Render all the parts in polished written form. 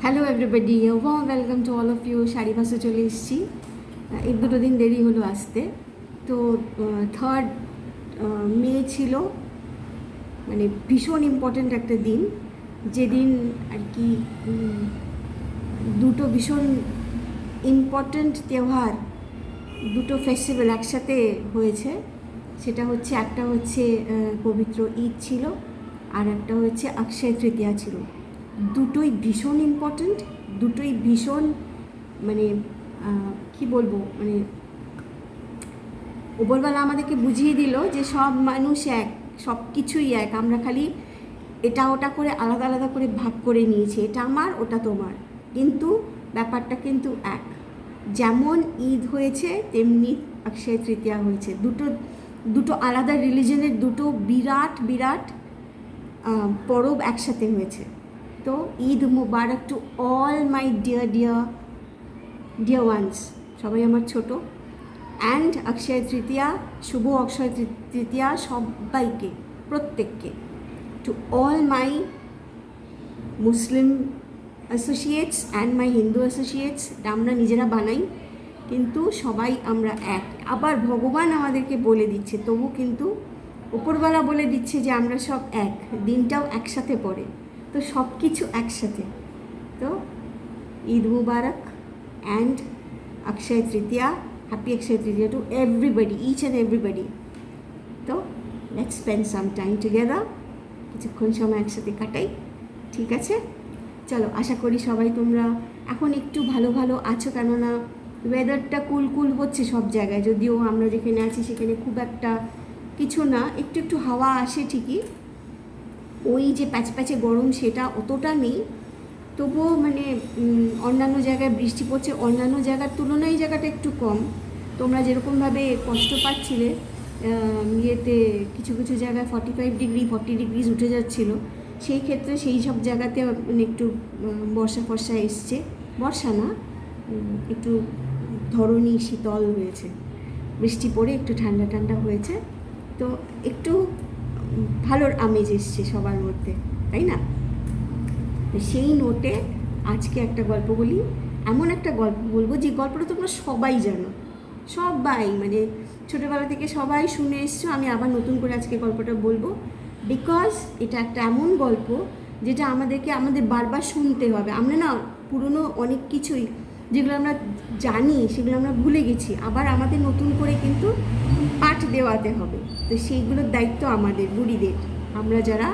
Hello everybody, welcome to all of you. Sari বাসে চলে এসেছি। এক দুটো দিন দেরি হলো আসতে। তো 3rd মে ছিল, মানে ভীষণ ইম্পর্ট্যান্ট একটা দিন, যেদিন আর কি দুটো ভীষণ ইম্পর্ট্যান্ট তেওহার, দুটো ফেস্টিভ্যাল একসাথে হয়েছে। সেটা হচ্ছে, একটা হচ্ছে পবিত্র ঈদ ছিল, আর একটা হচ্ছে অক্ষয় তৃতীয়া ছিল। দুটোই ভীষণ ইম্পর্ট্যান্ট, দুটোই ভীষণ, মানে কি বলবো, মানে ওপরবেলা আমাদেরকে বুঝিয়ে দিল যে সব মানুষ এক, সব কিছুই এক। আমরা খালি এটা ওটা করে আলাদা আলাদা করে ভাগ করে নিয়েছি, এটা আমার ওটা তোমার, কিন্তু ব্যাপারটা কিন্তু এক। যেমন ঈদ হয়েছে তেমনি অক্ষয় তৃতীয়া হয়েছে। দুটো আলাদা রিলিজনের দুটো বিরাট বিরাট পরব একসাথে হয়েছে। তো Eid Mubarak to all my dear ones, সবাই আমার ছোট। অ্যান্ড অক্ষয় তৃতীয়া, শুভ অক্ষয় তৃতীয়া সবাইকে, প্রত্যেককে। Two all my Muslim associates and my Hindu associates, আমরা নিজেরা বানাই কিন্তু সবাই আমরা এক। আবার ভগবান আমাদেরকে বলে দিচ্ছে, তবু কিন্তু উপরওয়ালা বলে দিচ্ছে যে আমরা সব এক, দিনটাও একসাথে পড়ে, তো সব কিছু একসাথে। তো Eid Mubarak and Akshaya Tritiya, happy Akshaya Tritiya to everybody, each and everybody. তো let's spend some time together, কিছুক্ষণ সময় একসাথে কাটাই, ঠিক আছে? চলো, আশা করি সবাই তোমরা এখন একটু ভালো ভালো আছো, কেননা ওয়েদারটা কুল হচ্ছে সব জায়গায়। যদিও আমরা যেখানে আছি সেখানে খুব একটা কিছু না, একটু একটু হাওয়া আসে ঠিকই, ওই যে প্যাচপ্যাচে গরম সেটা অতটা নেই। তবুও মানে অন্যান্য জায়গায় বৃষ্টি পড়ছে, অন্যান্য জায়গার তুলনায় এই জায়গাটা একটু কম। তোমরা যেরকমভাবে কষ্ট পাচ্ছিলে ইয়েতে, কিছু কিছু জায়গায় 45 ডিগ্রি 40 ডিগ্রিজ উঠে যাচ্ছিলো, সেই ক্ষেত্রে সেই সব জায়গাতে মানে একটু বর্ষা এসছে। বর্ষা না, একটু ধরনী শীতল হয়েছে, বৃষ্টি পড়ে একটু ঠান্ডা ঠান্ডা হয়েছে। তো একটু ভালোর আমেজ এসছে সবার মধ্যে, তাই না? তো সেই নোটে আজকে একটা গল্প বলি, এমন একটা গল্প বলবো যে গল্পটা তোমরা সবাই জানো, সবাই মানে ছোটোবেলা থেকে সবাই শুনে এসছো। আমি আবার নতুন করে আজকে গল্পটা বলবো, বিকজ এটা একটা এমন গল্প যেটা আমাদের বারবার শুনতে হবে। আমরা না পুরনো অনেক কিছুই যেগুলো আমরা জানি সেগুলো আমরা ভুলে গেছি, আবার আমাদের নতুন করে কিন্তু পাঠ দেওয়াতে হবে। তো সেইগুলোর দায়িত্ব আমাদের বুড়িদের, আমরা যারা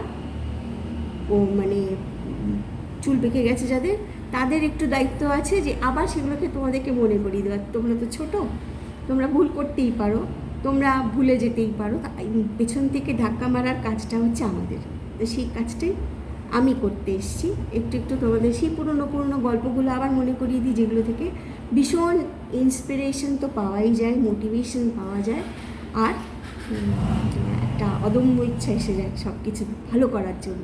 মানে চুল পেকে গেছে যাদের, তাদের একটু দায়িত্ব আছে যে আবার সেগুলোকে তোমাদেরকে মনে করিয়ে দেওয়ার। তোমরা তো ছোটো, তোমরা ভুল করতেই পারো, তোমরা ভুলে যেতেই পারো, পেছন থেকে ধাক্কা মারার কাজটা হচ্ছে আমাদের। তো সেই কাজটাই আমি করতে এসেছি। একটু একটু তোমাদের সেই পুরনো গল্পগুলো আবার মনে করিয়ে দিই, যেগুলো থেকে ভীষণ ইন্সপিরেশন তো পাওয়াই যায়, মোটিভেশন পাওয়া যায়, আর একটা অদম্য ইচ্ছা এসে যায় সব কিছু ভালো করার জন্য।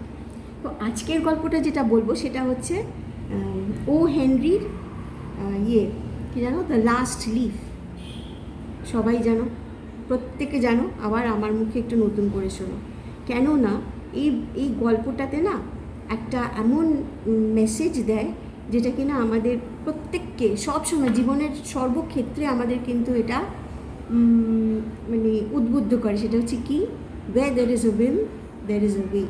তো আজকের গল্পটা যেটা বলবো সেটা হচ্ছে ও হেনরির কি জানো, দ্য লাস্ট লিফ। সবাই জানো, প্রত্যেকে জানো, আবার আমার মুখে একটু নতুন করে শোনো। কেননা এই গল্পটাতে না একটা এমন মেসেজ দেয় যেটা কিনা আমাদের প্রত্যেককে সবসময় জীবনের সর্বক্ষেত্রে আমাদের কিন্তু এটা মানে উদ্বুদ্ধ করে। সেটা হচ্ছে কি, where there is a will there is a way।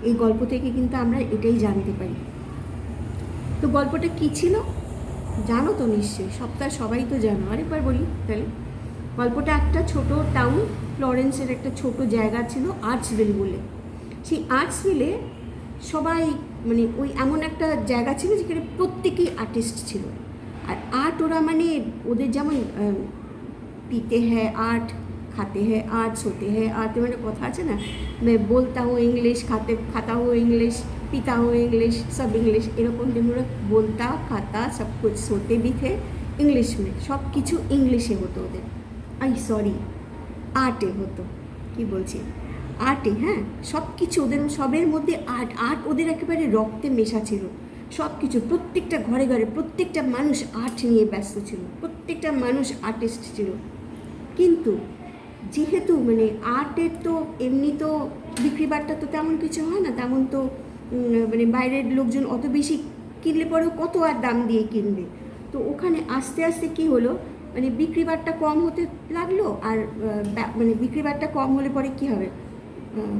এই গল্প থেকে কিন্তু আমরা এটাই জানতে পারি। তো গল্পটা কী ছিল জানো তো নিশ্চয়ই, সবাই তো জানো, আরেকবার বলি তাহলে। গল্পটা একটা ছোট টাউন, ফ্লোরেন্সের একটা ছোট জায়গা ছিল আর্চভিল বলে। সেই আর্চভিলে সবাই মানে ওই এমন একটা জায়গা ছিল যেখানে প্রত্যেকেই আর্টিস্ট ছিল। আর আর্ট ওরা মানে ওদের যেমন পিতে হ্যাঁ আর্ট, খাতে হ্যাঁ আর্ট, সোতে হ্যাঁ আর্ট, মানে কথা আছে না, मैं बोलता हूँ इंग्लिश, खाता हूँ इंग्लिश, पीता हूँ इंग्लिश, सब इंग्लिश, এরকম যেমন বলতা খাতা সব कुछ सोते भी थे इंग्लिश में, সব কিছু ইংলিশে হতো ওদের। সরি, আর্টে হতো, কি বলছি, আর্টে, হ্যাঁ, সব কিছু ওদের, সবের মধ্যে আর্ট ওদের একেবারে রক্তে মেশা ছিল। সব কিছু, প্রত্যেকটা ঘরে ঘরে প্রত্যেকটা মানুষ আর্ট নিয়ে ব্যস্ত ছিল, প্রত্যেকটা মানুষ আর্টিস্ট ছিল। কিন্তু যেহেতু মানে আর্টের তো এমনি তো বিক্রি বাট্টা তো তেমন কিছু হয় না, তেমন তো মানে বাইরের লোকজন অত বেশি কিনলে পরেও কত আর দাম দিয়ে কিনবে। তো ওখানে আস্তে আস্তে কী হলো, মানে বিক্রি বাট্টা কম হতে লাগলো, আর মানে বিক্রি বাট্টা কম হলে পরে কী হবে,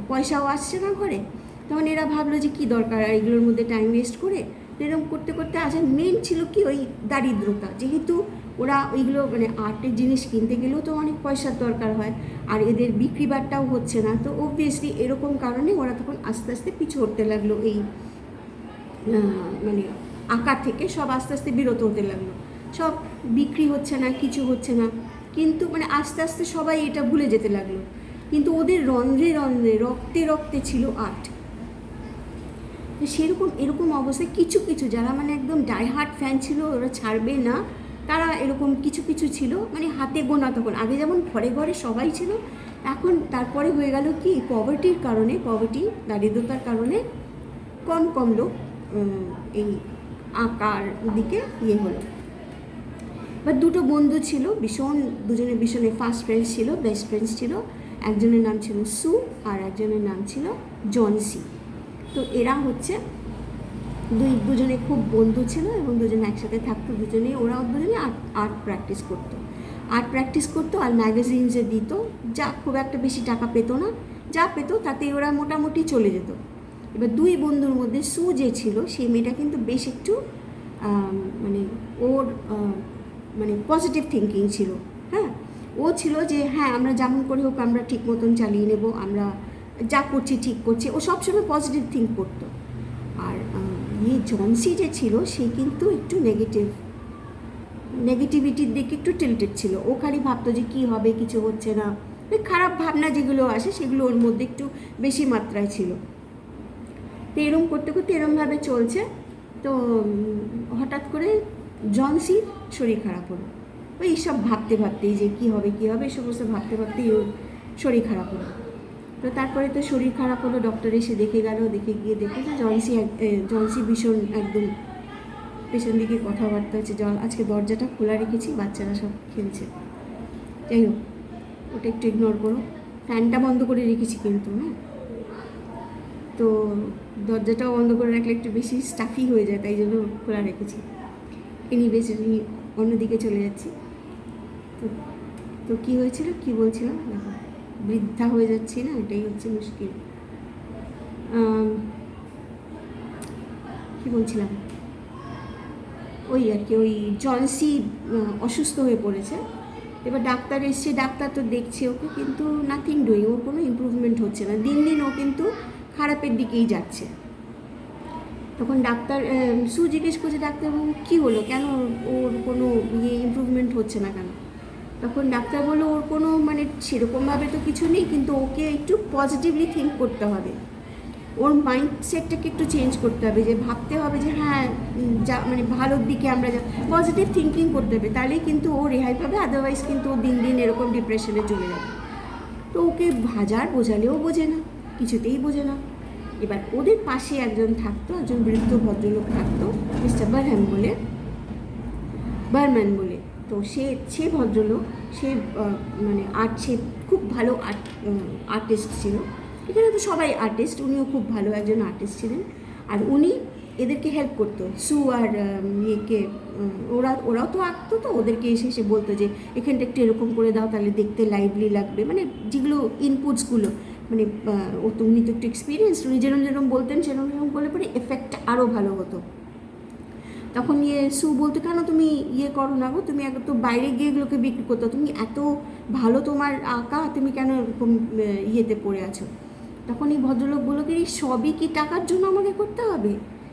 পয়সাও আসছে না ঘরে। তখন এরা ভাবলো যে কী দরকার আর এগুলোর মধ্যে টাইম ওয়েস্ট করে। এরকম করতে করতে আসলে মেন ছিল কি ওই দারিদ্রতা, যেহেতু ওরা ওইগুলো মানে আর্টের জিনিস কিনতে গেলেও তো অনেক পয়সার দরকার হয়, আর এদের বিক্রি বাট্টাও হচ্ছে না। তো অবভিয়াসলি এরকম কারণে ওরা তখন আস্তে আস্তে পিছু হতে লাগলো, এই মানে আঁকা থেকে সব আস্তে আস্তে বিরত হতে লাগলো, সব বিক্রি হচ্ছে না, কিছু হচ্ছে না। কিন্তু মানে আস্তে আস্তে সবাই এটা ভুলে যেতে লাগলো। কিন্তু ওদের রন্ধ্রে রন্ধ্রে রক্তে রক্তে ছিল আর্ট। তো সেরকম এরকম অবস্থায় কিছু কিছু যারা মানে একদম ডাইহার্ট ফ্যান ছিল, ওরা ছাড়বে না, তারা এরকম কিছু কিছু ছিল, মানে হাতে গোনা। তখন আগে যেমন ঘরে ঘরে সবাই ছিল, এখন তারপরে হয়ে গেল কি পভার্টির কারণে, দারিদ্রতার কারণে কম কম লোক এই আঁকার দিকে ইয়ে হলো। বা দুটো বন্ধু ছিল ভীষণ, দুজনে ভীষণে ফার্স্ট ফ্রেন্ডস ছিল, বেস্ট ফ্রেন্ডস ছিল। একজনের নাম ছিল সু আর একজনের নাম ছিল জনসি। তো এরা হচ্ছে দুজনে খুব বন্ধু ছিল এবং দুজনে একসাথে থাকতো। ওরা দুজনে আর্ট প্র্যাকটিস করতো আর ম্যাগাজিনসে দিত, যা খুব একটা বেশি টাকা পেতো না, যা পেতো তাতে ওরা মোটামুটি চলে যেত। এবার দুই বন্ধুর মধ্যে সু যে ছিল সেই মেয়েটা কিন্তু বেশ একটু মানে ওর মানে পজিটিভ থিঙ্কিং ছিল। হ্যাঁ, ও ছিল যে হ্যাঁ আমরা যেমন করে হোক আমরা ঠিক মতন চালিয়ে নেব, আমরা যা করছি ঠিক করছি, ও সবসময় পজিটিভ থিঙ্ক করতো। আর জনসি যে ছিল সে কিন্তু একটু নেগেটিভিটির দিকে একটু টিল্টেড ছিল। ও খালি ভাবতো যে কী হবে, কিছু হচ্ছে না, খারাপ ভাবনা যেগুলো আসে সেগুলো ওর মধ্যে একটু বেশি মাত্রায় ছিল। তো এরম করতে করতে এরমভাবে চলছে। তো হঠাৎ করে জনসির শরীর খারাপ হলো, ওই সব ভাবতে ভাবতেই যে কী হবে এই সমস্ত ভাবতে ভাবতেই ওর শরীর খারাপ হলো। তো তারপরে তো শরীর খারাপ হলো, ডক্টর এসে দেখে গেল, দেখে গিয়ে দেখে যে জনসি ভীষণ একদম পেছন দিকে কথাবার্তা হচ্ছে, আজকে দরজাটা খোলা রেখেছি, বাচ্চারা সব খেলছে, যাই হোক ওটা একটু ইগনোর করো, ফ্যানটা বন্ধ করে রেখেছি কিন্তু। হ্যাঁ, তো দরজাটাও বন্ধ করে রাখলে একটু বেশি স্টাফি হয়ে যায়, তাই জন্য খোলা রেখেছি। বেশি অন্যদিকে চলে যাচ্ছি। তো কী হয়েছিল, কী বলছিলাম, দেখো বৃদ্ধা হয়ে যাচ্ছি না, এটাই হচ্ছে মুশকিল। কী বলছিলাম, ওই আর কি, ওই জনসি অসুস্থ হয়ে পড়েছে। এবার ডাক্তার এসছে, ডাক্তার তো দেখছে ওকে, কিন্তু নাথিং ডুইং, ওর কোনো ইমপ্রুভমেন্ট হচ্ছে না, দিন দিন ও কিন্তু খারাপের দিকেই যাচ্ছে। তখন ডাক্তার সু জিজ্ঞেস করছে, ডাক্তারবাবু কী হলো, কেন ওর কোনো ইমপ্রুভমেন্ট হচ্ছে না কেন? তখন ডাক্তার বললো ওর কোনো মানে সেরকমভাবে তো কিছু নেই, কিন্তু ওকে একটু পজিটিভলি থিঙ্ক করতে হবে, ওর মাইন্ডসেটটাকে একটু চেঞ্জ করতে হবে, যে ভাবতে হবে যে হ্যাঁ যা মানে ভালোর দিকে আমরা যা পজিটিভ থিঙ্কিং করতে হবে, তাহলেই কিন্তু ও রেহাই পাবে, আদারওয়াইজ কিন্তু ও দিন দিন এরকম ডিপ্রেশনে চলে যাবে। তো ওকে বোঝালেও বোঝে না, কিছুতেই বোঝে না। এবার ওদের পাশে একজন থাকতো, একজন বৃদ্ধ ভদ্রলোক থাকতো, মিস্টার বারম্যান বলে। তো সে ভদ্রলোক, সে মানে সে খুব ভালো আর্টিস্ট ছিল। এখানে তো সবাই আর্টিস্ট, উনিও খুব ভালো একজন আর্টিস্ট ছিলেন। আর উনি এদেরকে হেল্প করতো, সু আর ইয়েকে, ওরাও তো আঁকতো, তো ওদেরকে এসে বলতো যে এখানটা একটু এরকম করে দাও, তাহলে দেখতে লাইভলি লাগবে, মানে যেগুলো ইনপুটসগুলো, মানে উনি তো একটু এক্সপিরিয়েন্স, উনি যেরকম বলতেন সেরকম করলে পরে এফেক্টটা আরও ভালো হতো। তখন সু বলতো, কেন তুমি করো না গো, তুমি তো বাইরে গিয়ে এগুলোকে বিক্রি করতো, তুমি এত ভালো তোমার আঁকা, তুমি কেন এরকম ইয়েতে পড়ে আছো? তখন এই ভদ্রলোক বললো কি, সবই কি টাকার জন্য আমাকে করতে হবে?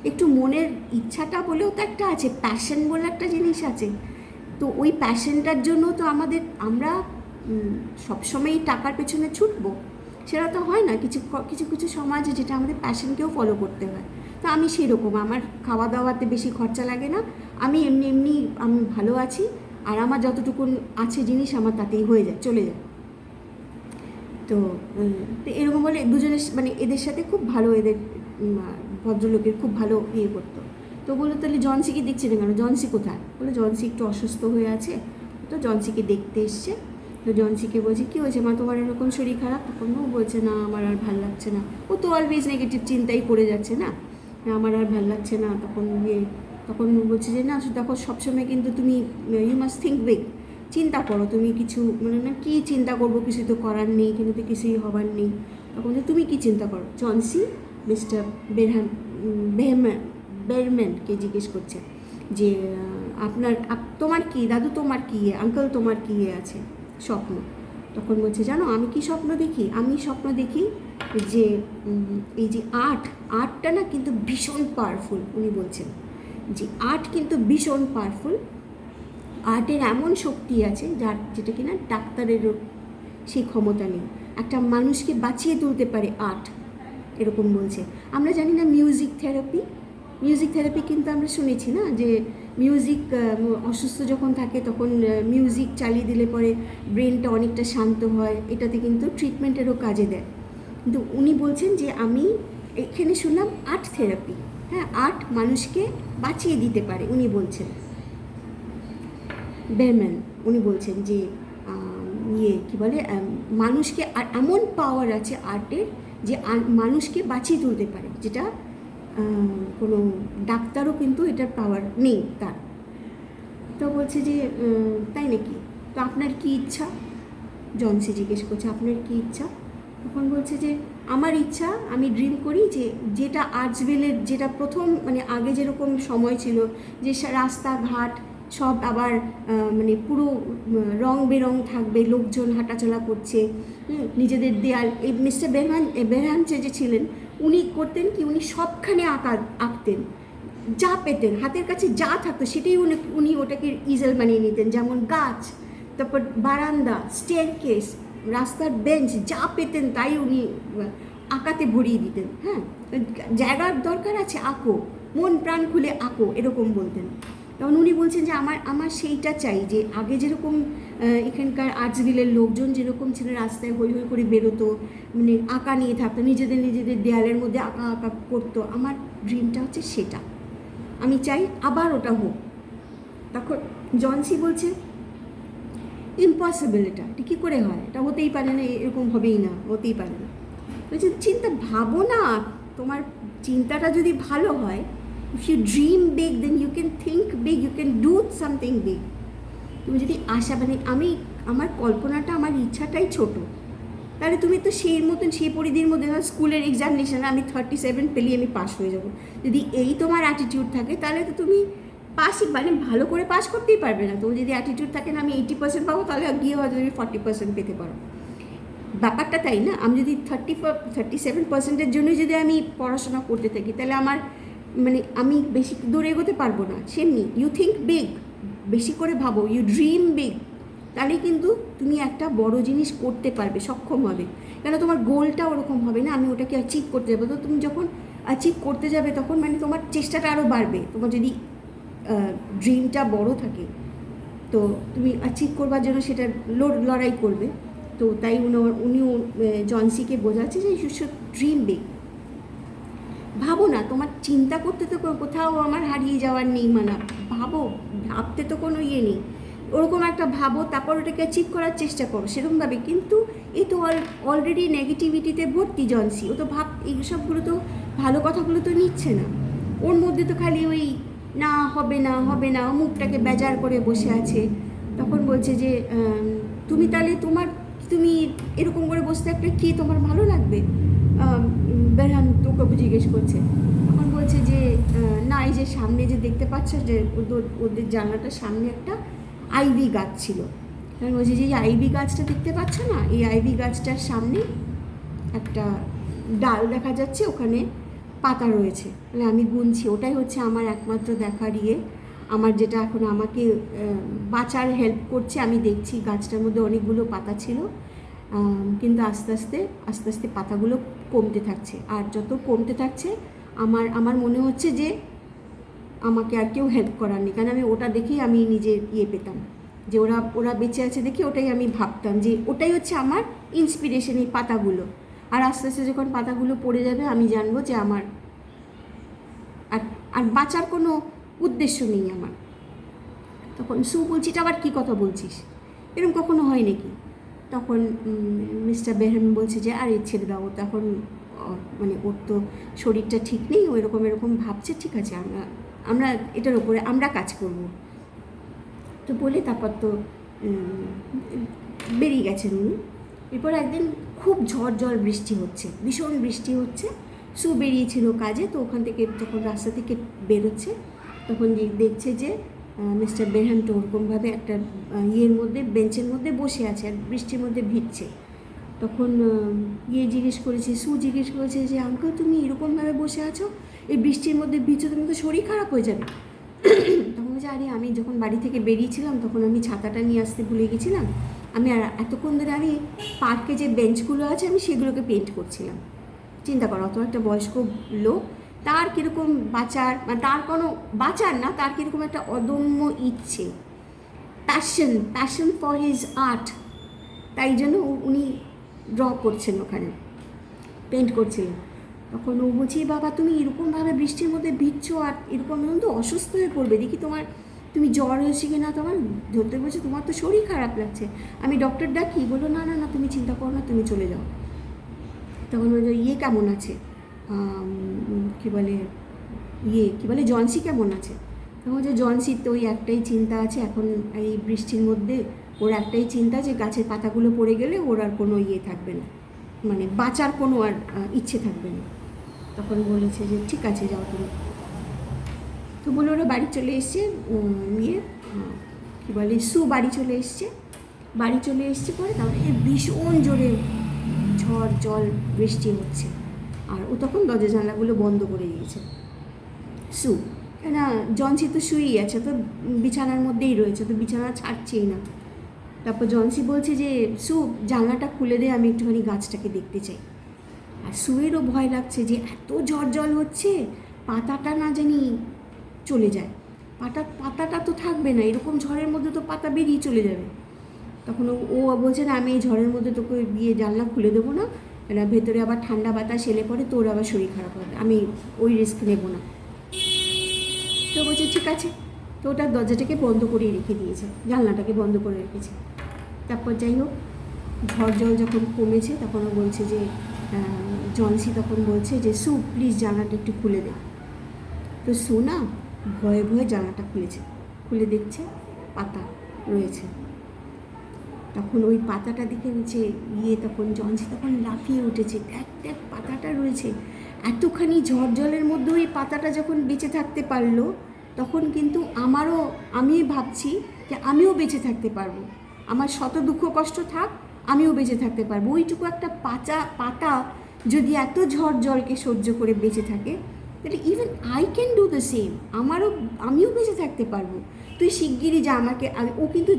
একটু মনের ইচ্ছাটা বলেও তো একটা আছে, প্যাশন বলে একটা জিনিস আছে। তো ওই প্যাশনটার জন্য তো আমরা সবসময়ই টাকার পেছনে ছুটবো, সেটা তো হয় না। কিছু কিছু সমাজে যেটা আমাদের প্যাশনকেও ফলো করতে হয়। তো আমি সেরকম, আমার খাওয়া দাওয়াতে বেশি খরচা লাগে না, আমি এমনি আমি ভালো আছি, আর আমার যতটুকু আছে জিনিস আমার তাতেই হয়ে যায়, চলে যায়। তো এরকম বলে দুজনের মানে এদের সাথে খুব ভালো, এদের ভদ্রলোকের খুব ভালো করতো। তো বললো তাহলে জনসিকে দেখছি না কেন, জনসি কোথায়? বলে জনসি একটু অসুস্থ হয়ে আছে, তো জনসিকে দেখতে এসছে। তো জনসিকে বলছে, কী হয়েছে মা, তোমার এরকম শরীর খারাপ? তখন ও বলছে, না আমার আর ভালো লাগছে না। ও তো অলওয়েজ নেগেটিভ চিন্তাই করে যাচ্ছে না। আমার আর ভালো লাগছে না, তখন বলছে যে না দেখো সবসময় কিন্তু তুমি ইউ মাস্ট থিঙ্ক বিগ, চিন্তা করো তুমি কিছু, মানে না কী চিন্তা করবো, কিছু তো করার নেই, কিন্তু তো কিছুই হবার নেই। তখন যে তুমি কী চিন্তা করো, জনসি মিস্টার বেরম্যানকে জিজ্ঞেস করছে যে আপনার তোমার কি দাদু, তোমার কী আঙ্কেল, তোমার কী আছে স্বপ্ন? তখন বলছে জানো আমি কি স্বপ্ন দেখি, আমি স্বপ্ন দেখি যে এই যে আর্টটা না কিন্তু ভীষণ পাওয়ারফুল। উনি বলছেন যে আর্ট কিন্তু ভীষণ পাওয়ারফুল, আর্টের এমন শক্তি আছে যেটা কিনা ডাক্তারেরও সেই ক্ষমতা নেই, একটা মানুষকে বাঁচিয়ে তুলতে পারে আর্ট, এরকম বলছে। আমরা জানি না মিউজিক থেরাপি কিন্তু আমরা শুনেছি না যে মিউজিক অসুস্থ যখন থাকে তখন মিউজিক চালিয়ে দিলে পরে ব্রেনটা অনেকটা শান্ত হয়, এটাতে কিন্তু ট্রিটমেন্টেরও কাজে দেয়। কিন্তু উনি বলছেন যে আমি এখানে শুনলাম আর্ট থেরাপি, হ্যাঁ আর্ট মানুষকে বাঁচিয়ে দিতে পারে। উনি বলছেন বেরম্যান, উনি বলছেন যে কী বলে মানুষকে এমন পাওয়ার আছে আর্টের যে মানুষকে বাঁচিয়ে তুলতে পারে, যেটা কোনো ডাক্তারও কিন্তু এটার পাওয়ার নেই তার। তো বলছে যে তাই নাকি, তো আপনার কী ইচ্ছা? জনসি জিজ্ঞেস করছে আপনার কী ইচ্ছা? তখন বলছে যে আমার ইচ্ছা, আমি ড্রিম করি যে যেটা আর্টসভিলের যেটা প্রথম মানে আগে যেরকম সময় ছিল, যে রাস্তাঘাট সব আবার মানে পুরো রং বেরং থাকবে, লোকজন হাঁটাচলা করছে, নিজেদের দেয়াল, এই মিস্টার বেরহান যে ছিলেন উনি করতেন কি, উনি সবখানে আঁকতেন, যা পেতেন হাতের কাছে যা থাকতো সেটাই উনি ওটাকে ইজেল বানিয়ে নিতেন, যেমন গাছ, তারপর বারান্দা, স্টেয়ারকেস, রাস্তার বেঞ্চ, যা পেতেন তাই উনি আঁকাতে ভরিয়ে দিতেন। হ্যাঁ, জায়গার দরকার আছে আঁকো, মন প্রাণ খুলে আঁকো, এরকম বলতেন। তখন উনি বলছেন যে আমার সেইটা চাই, যে আগে যেরকম এখানকার আর্টসভিলের লোকজন যেরকম ছিল, রাস্তায় হই হই করে বেরোতো, মানে আঁকা নিয়ে থাকতো, নিজেদের দেয়ালের মধ্যে আঁকা করতো, আমার ড্রিমটা হচ্ছে সেটা, আমি চাই আবার ওটা হোক। তখন জনসি বলছে ইম্পসিবল, এটা কী করে হয়, এটা হতেই পারে না, এরকম হবেই না, হতেই পারে না। বলছে চিন্তা ভাবো না, তোমার চিন্তাটা যদি ভালো হয়, if you dream big then you can think big, you can do something big. তুমি যদি আশা মানে আমার কল্পনাটা, আমার ইচ্ছাটাই ছোট, তাহলে তুমি তো সেই মতন সেই পরিধির মধ্যে স্কুলের এক্সামিনেশানে আমি 37 পেলেই আমি পাস হয়ে যাব, যদি এই তোমার অ্যাটিটিউড থাকে তাহলে তো তুমি পাসই মানে ভালো করে পাস করতেই পারবে না। তোমার যদি অ্যাটিটিউড থাকে না আমি 80% পাবো, তাহলে গিয়ে হয়তো তুমি 40% পেতে পারো, ব্যাপারটা তাই না। আমি যদি 37%-এর জন্যই যদি আমি পড়াশোনা করতে থাকি, তাহলে আমার মানে আমি বেশি দূরে এগোতে পারবো না। সেমনি ইউ থিঙ্ক বিগ, বেশি করে ভাবো, ইউ ড্রিম বিগ, তাহলে কিন্তু তুমি একটা বড় জিনিস করতে পারবে, সক্ষম হবে, কেন তোমার গোলটা ওরকম হবে না, আমি ওটাকে অ্যাচিভ করতে যাবো। তো তুমি যখন অ্যাচিভ করতে যাবে তখন মানে তোমার চেষ্টাটা আরও বাড়বে, তোমার যদি ড্রিমটা বড় থাকে তো তুমি অ্যাচিভ করবার জন্য সেটা লড়াই করবে। তো তাই উনিও জনসিকে বোঝাচ্ছে যে ইউ শুড ড্রিম বিগ, ভাবো না, তোমার চিন্তা করতে তো কোথাও আমার হারিয়ে যাওয়ার নেই, মানে ভাবতে তো কোনো ইয়ে নেই, ওরকম একটা ভাবো, তারপর ওটাকে অ্যাচিভ করার চেষ্টা করো সেরকমভাবে। কিন্তু এই তো অলরেডি নেগেটিভিটিতে ভর্তি জনসি, ও তো এইসবগুলো তো ভালো কথাগুলো তো নিচ্ছে না, ওর মধ্যে তো খালি ওই না হবে না হবে না, মুখটাকে বেজার করে বসে আছে। তখন বলছে যে তুমি তাহলে তুমি এরকম করে বসে থাকলে কি তোমার ভালো লাগবে? বেরহান তোকে জিজ্ঞেস করছে। তখন বলছে যে না, এই যে সামনে যে দেখতে পাচ্ছ যে ওদের জানলাটার সামনে একটা আইভি গাছ ছিল। তখন বলছে যে এই আইভি গাছটা দেখতে পাচ্ছ না, এই আইভি গাছটার সামনে একটা ডাল দেখা যাচ্ছে, ওখানে পাতা রয়েছে, মানে আমি গুনছি, ওটাই হচ্ছে আমার একমাত্র দেখার আমার যেটা এখন আমাকে বাঁচার হেল্প করছে। আমি দেখছি গাছটার মধ্যে অনেকগুলো পাতা ছিল, কিন্তু আস্তে আস্তে পাতাগুলো কমতে থাকছে, আর যত কমতে থাকছে আমার মনে হচ্ছে যে আমাকে আর কেউ হেল্প করার নেই, কারণ আমি ওটা দেখেই আমি নিজের পেতাম, যে ওরা বেঁচে আছে দেখে ওটাই আমি ভাবতাম যে ওটাই হচ্ছে আমার ইন্সপিরেশন, এই পাতাগুলো। আর আস্তে আস্তে যখন পাতাগুলো পড়ে যাবে আমি জানবো যে আমার আর বাঁচার কোনো উদ্দেশ্য নেই আমার। তখন সু বলছি, এটা আবার কী কথা বলছিস, এরকম কখনো হয় নাকি? তখন মিস্টার বেরহান বলছে যে আরে ছেড়ে দাও, তখন মানে ওর তো শরীরটা ঠিক নেই, ও এরকম এরকম ভাবছে, ঠিক আছে আমরা আমরা এটার ওপরে আমরা কাজ করব। তো বলে তারপর তো বেরিয়ে গেছেন উনি। এরপর একদিন খুব ঝড় জল বৃষ্টি হচ্ছে, ভীষণ বৃষ্টি হচ্ছে। সু বেরিয়েছিল কাজে, তো ওখান থেকে যখন রাস্তা থেকে বেরোচ্ছে তখন দেখছে যে মিস্টার বেহাম তো ওরকমভাবে একটা ইয়ের মধ্যে বেঞ্চের মধ্যে বসে আছে আর বৃষ্টির মধ্যে ভিজছে। তখন জিজ্ঞেস করেছে, সু জিজ্ঞেস করেছে যে আঙ্কেল তুমি এরকমভাবে বসে আছো, এই বৃষ্টির মধ্যে ভিজছো, তুমি তো শরীর খারাপ হয়ে যাবে। তখন বলছে আরে আমি যখন বাড়ি থেকে বেরিয়েছিলাম তখন আমি ছাতাটা নিয়ে আসতে ভুলে গেছিলাম, আমি আর এতক্ষণ ধরে আমি পার্কে যে বেঞ্চগুলো আছে আমি সেগুলোকে পেন্ট করছিলাম। চিন্তা করো, অত একটা বয়স্ক লোক, তার কীরকম বাঁচার, মানে তার কোনো বাঁচার না, তার কীরকম একটা অদম্য ইচ্ছে, প্যাশন ফর হিজ আর্ট, তাই জন্য উনি ড্র করছেন, ওখানে পেন্ট করছিলেন। তখন ও বলছি বাবা তুমি এরকমভাবে বৃষ্টির মধ্যে ভিজছো আর এরকম তো অসুস্থ হয়ে পড়বে, দেখি তুমি জ্বর হয়েছে কি না, তোমার ধরতে বলছে তোমার তো শরীর খারাপ লাগছে, আমি ডক্টর ডাকি? বললো না না না তুমি চিন্তা করো না, তুমি চলে যাও। তখন বলছে কেমন আছে, কী বলে জনসি কেমন আছে? তখন বলছে জনসির তো ওই একটাই চিন্তা আছে এখন এই বৃষ্টির মধ্যে, ওর একটাই চিন্তা যে গাছের পাতাগুলো পড়ে গেলে ওর আর কোনো থাকবে না, মানে বাঁচার কোনো আর ইচ্ছে থাকবে না। তখন বলেছে যে ঠিক আছে যাও তুমি। তো বলে ওরা বাড়ি চলে এসছে, সু বাড়ি চলে এসছে পরে তারপরে ভীষণ জোরে ঝড় জল বৃষ্টি হচ্ছে, আর ও তখন দরজা জানলাগুলো বন্ধ করে দিয়েছে সু, কেন জনসি তো শুয়েই আছে, তো বিছানার মধ্যেই রয়েছে, তো বিছানা ছাড়ছেই না। তারপর জনসি বলছে যে সু জানলাটা খুলে দে, আমি একটুখানি গাছটাকে দেখতে চাই। আর সুয়েরও ভয় লাগছে যে এত ঝড় জল হচ্ছে, পাতাটা না জানি চলে যায়, পাতাটা তো থাকবে না, এরকম ঝড়ের মধ্যে তো পাতা বেরিয়ে চলে যাবে। তখন ও বলছে না আমি এই ঝড়ের মধ্যে তোকে গিয়ে জানলা খুলে দেবো না, এটা ভেতরে আবার ঠান্ডা বাতাস এলে পরে তোর আবার শরীর খারাপ হবে, আমি ওই রিস্ক নেবো না। তো বলছে ঠিক আছে, তো ওটা দরজাটাকে বন্ধ করে রেখে দিয়েছে, জানলাটাকে বন্ধ করে রেখেছে। তারপর যাই হোক ঝড় জল যখন কমেছে তখন ও বলছে যে জনসি তখন বলছে যে সু প্লিজ জানলাটা একটু খুলে দে। তো সু না ভয়ে ভয়ে জানলাটা খুলে দেখছে পাতা রয়েছে। তখন ওই পাতাটা দেখে হচ্ছে তখন জনসি তখন লাফিয়ে উঠেছে, দেখ পাতাটা রয়েছে। এতখানি ঝড় জলের মধ্যে ওই পাতাটা যখন বেঁচে থাকতে পারলো, তখন কিন্তু আমি ভাবছি যে আমিও বেঁচে থাকতে পারবো, আমার শত দুঃখ কষ্ট থাক আমিও বেঁচে থাকতে পারবো। ওইটুকু একটা পাতা যদি এত ঝড় জলকে সহ্য করে বেঁচে থাকে, তাহলে even I can do the same, আমিও বেঁচে থাকতে পারবো। তুই শিগগিরই যা আমাকে, ও কিন্তু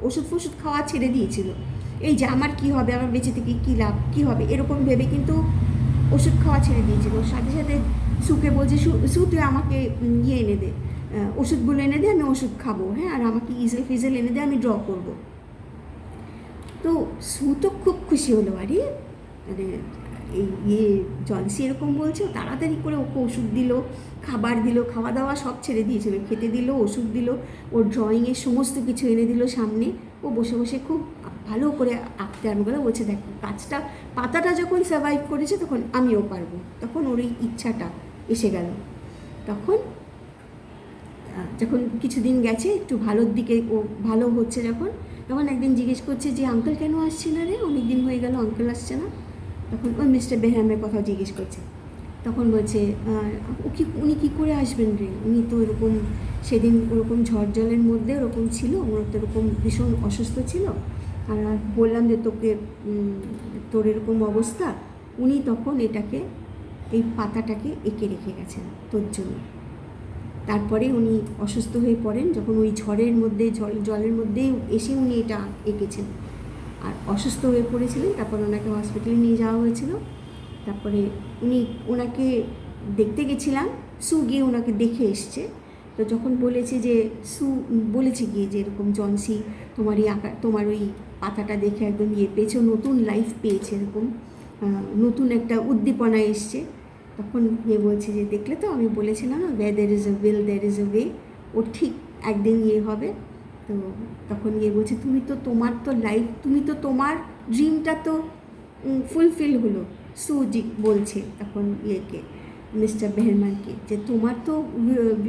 ওষুধ ফষুধ খাওয়া ছেড়ে দিয়েছিল, এই যে আমার কী হবে, আমার বেঁচে থেকে কী লাভ, কী হবে এরকম ভেবে কিন্তু ওষুধ খাওয়া ছেড়ে দিয়েছিল। সাথে সাথে সুকে বলছে সু তুই আমাকে এনে দে, ওষুধগুলো এনে দে, আমি ওষুধ খাবো, হ্যাঁ, আর আমাকে ইজেল ফিজেল এনে দে, আমি ড্র করবো। তো সু তো খুব খুশি হলো, আরে মানে জনসি এরকম বলছে, তাড়াতাড়ি করে ওকে ওষুধ দিল, খাবার দিল, খাওয়া দাওয়া সব ছেড়ে দিয়েছিল, খেতে দিল, ওষুধ দিল, ওর ড্রয়িংয়ের সমস্ত কিছু এনে দিল সামনে। ও বসে বসে খুব ভালো করে আঁকতে আরম্ভ করে, বলছে দেখো পাতাটা যখন সার্ভাইভ করেছে তখন আমিও পারবো। তখন ওর এই ইচ্ছাটা এসে গেল। তখন যখন কিছুদিন গেছে একটু ভালোর দিকে ও ভালো হচ্ছে তখন একদিন জিজ্ঞেস করছে যে আঙ্কেল কেন আসছে না রে, অনেক দিন হয়ে গেল আঙ্কেল আসছে না। তখন ওই মিস্টার বেহামের কথা জিজ্ঞেস করছে। তখন বলছে উনি কী করে আসবেন রে, উনি তো এরকম সেদিন ওরকম ঝড় জলের মধ্যে ওরকম ছিল, ওর তো এরকম ভীষণ অসুস্থ ছিল, আর বললাম যে তোর এরকম অবস্থা, উনি তখন এই পাতাটাকে এঁকে রেখে গেছেন তোর জন্য। তারপরে উনি অসুস্থ হয়ে পড়েন, যখন ওই ঝড়ের মধ্যে জলের মধ্যেই এসে উনি এটা এঁকেছেন, আর অসুস্থ হয়ে পড়েছিলেন। তারপর ওনাকে হসপিটালে নিয়ে যাওয়া হয়েছিল। তারপরে ওনাকে দেখতে গেছিলাম, সু গিয়ে ওনাকে দেখে এসছে। তো যখন বলেছে যে সু বলেছে গিয়ে যে এরকম জনসি তোমার ওই পাতাটা দেখে একদম পেয়েছে, নতুন লাইফ পেয়েছে, এরকম নতুন একটা উদ্দীপনা এসছে। তখন বলছে যে দেখলে তো আমি বলেছিলাম না, where there is a will there is a way, ও ঠিক একদিন হবে। তো তখন বলছে তোমার তো লাইফ, তোমার ড্রিমটা তো ফুলফিল হলো, সুজি বলছে তখন ইয়েকে, মিস্টার বেহরমানকে, যে তোমার তো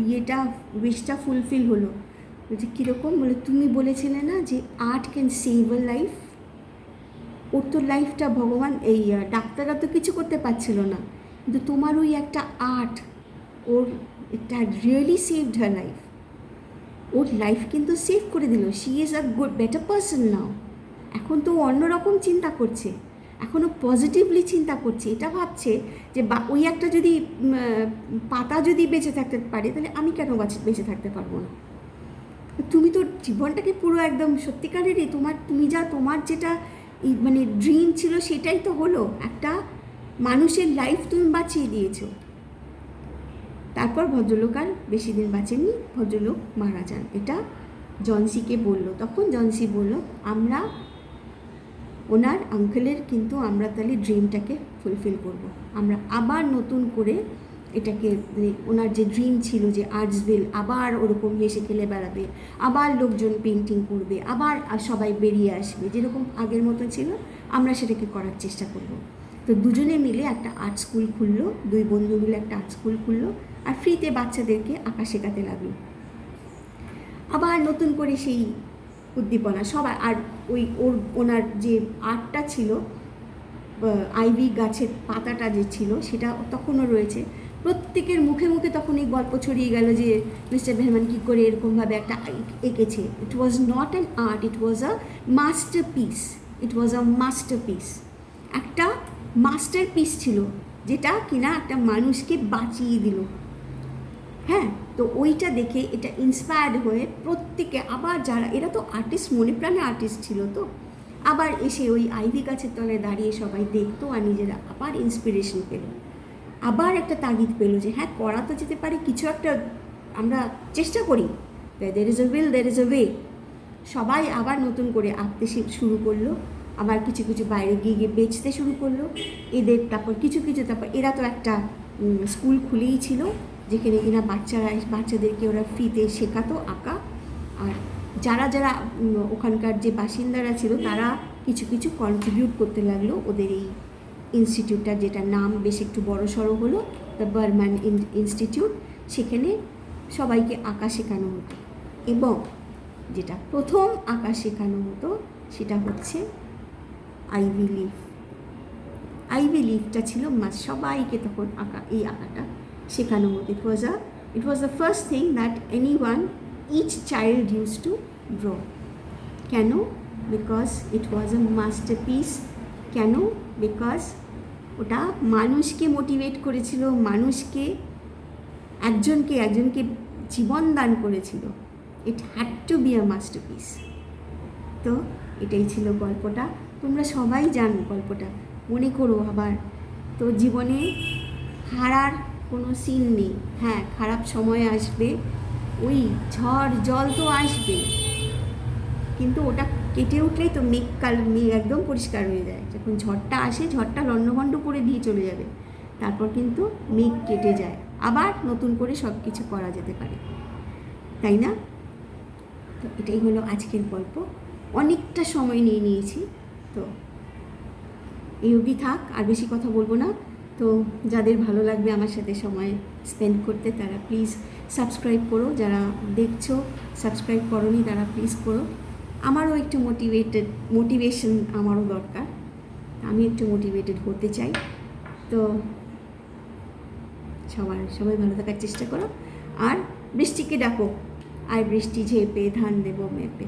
ইয়েটা উইশটা ফুলফিল হলো। বলছে কীরকম? বলে তুমি বলেছিলে না যে art can save a life. ওর তো লাইফটা ভগবান, এই ডাক্তাররা তো কিছু করতে পারছিল না, কিন্তু তোমার ওই একটা আর্ট, ওর এটা রিয়েলি সেভড হার লাইফ। ওর লাইফ কিন্তু সেভ করে দিল। She is a good better person now. এখন তো অন্যরকম চিন্তা করছে, এখনও পজিটিভলি চিন্তা করছে। এটা ভাবছে যে ওই একটা যদি পাতা যদি বেঁচে থাকতে পারে, তাহলে আমি কেন বেঁচে থাকতে পারবো না? তুমি তো জীবনটাকে পুরো একদম সত্যিকারেরই তোমার যেটা মানে ড্রিম ছিল সেটাই তো হলো। একটা মানুষের লাইফ তুমি বাঁচিয়ে দিয়েছো। তারপর ভদ্রলোক আর বেশি দিন বাঁচেননি, ভদ্রলোক মারা যান। এটা জনসিকে বলল। তখন জনসি বলল, আমরা ওনার আঙ্কেলের কিন্তু আমরা তাহলে ড্রিমটাকে ফুলফিল করব। আমরা আবার নতুন করে এটাকে, ওনার যে ড্রিম ছিল যে আর্টসভিল আবার ওরকম হেসে খেলে বেড়াবে, আবার লোকজন পেন্টিং করবে, আবার সবাই বেরিয়ে আসবে যেরকম আগের মতো ছিল, আমরা সেটাকে করার চেষ্টা করব। তো দুজনে মিলে একটা আর্ট স্কুল খুললো, দুই বন্ধু মিলে একটা আর্ট স্কুল খুললো, আর ফ্রিতে বাচ্চাদেরকে আঁকা শেখাতে লাগলো। আবার নতুন করে সেই উদ্দীপনা সবাই। আর ওনার যে আর্টটা ছিল, আইভি গাছের পাতাটা যে ছিল সেটা তখনও রয়েছে। প্রত্যেকের মুখে মুখে তখন এই গল্প ছড়িয়ে গেল যে মিস্টার বেহরমান কী করে এরকমভাবে একটা এঁকেছে। It was not an art, it was a masterpiece. It was a masterpiece. একটা মাস্টার পিস ছিল, যেটা কিনা একটা মানুষকে বাঁচিয়ে দিল। হ্যাঁ, তো ওইটা দেখে এটা ইন্সপায়ার্ড হয়ে প্রত্যেকে আবার, যারা এরা তো আর্টিস্ট, মনে প্রাণে আর্টিস্ট ছিল, তো আবার এসে ওই আইভি গাছের তলায় দাঁড়িয়ে সবাই দেখতো, আর নিজেরা আবার ইন্সপিরেশন পেল, আবার একটা তাগিদ পেলো যে হ্যাঁ, করা তো যেতে পারে, কিছু একটা আমরা চেষ্টা করি। There is a will, there is a way. সবাই আবার নতুন করে আঁকতে শুরু করলো, আবার কিছু কিছু বাইরে গিয়ে গিয়ে বেচতে শুরু করলো এদের। তারপর কিছু তারপর এরা তো একটা স্কুল খুলেই ছিল, যেখানে এরা বাচ্চাদেরকে ওরা ফ্রিতে শেখাতো আঁকা। আর যারা যারা ওখানকার যে বাসিন্দারা ছিল, তারা কিছু কিছু কন্ট্রিবিউট করতে লাগলো ওদের এই ইনস্টিটিউটটার, যেটা নাম বেশ একটু বড়সড় হলো, দ্য বার্মান ইনস্টিটিউট। সেখানে সবাইকে আঁকা শেখানো হতো, এবং যেটা প্রথম আঁকা শেখানো হতো সেটা হচ্ছে আইভি লিফ। আইভি লিফটা ছিল সবাইকে তখন এই আঁকাটা শেখানো হতো। It was the first thing that each child used to draw. কেন? Because it was a masterpiece. কেন? বিকজ ওটা মানুষকে মোটিভেট করেছিল, মানুষকে একজনকে জীবন দান করেছিল। It had to be a masterpiece. তো এটাই ছিল গল্পটা। তোমরা সবাই জানো গল্পটা, মনে করো আবার। তো জীবনে হারার কোনো সিন নেই। হ্যাঁ, খারাপ সময় আসবে, ওই ঝড় জল তো আসবে, কিন্তু ওটা কেটে উঠলেই তো মেঘ একদম পরিষ্কার হয়ে যায়। যখন ঝড়টা আসে, ঝড়টা লণ্ডভণ্ড করে দিয়ে চলে যাবে, তারপর কিন্তু মেঘ কেটে যায়, আবার নতুন করে সব কিছু করা যেতে পারে, তাই না? তো এটাই হলো আজকের গল্প। অনেকটা সময় নিয়ে নিয়েছি, তো এই অবধি থাক, আর বেশি কথা বলবো না। তো যাদের ভালো লাগবে আমার সাথে সময় স্পেন্ড করতে, তারা প্লিজ সাবস্ক্রাইব করো। যারা দেখছো সাবস্ক্রাইব করোনি, তারা প্লিজ করো। আমারও একটু মোটিভেশন আমারও দরকার, আমি একটু মোটিভেটেড হতে চাই। তো সবাই ভালো থাকার চেষ্টা করো, আর বৃষ্টিকে ডাকো, আর বৃষ্টি ঝেপে ধান দেবো মেপে।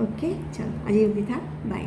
ওকে, চলো আজ অবধি থাক, বাই।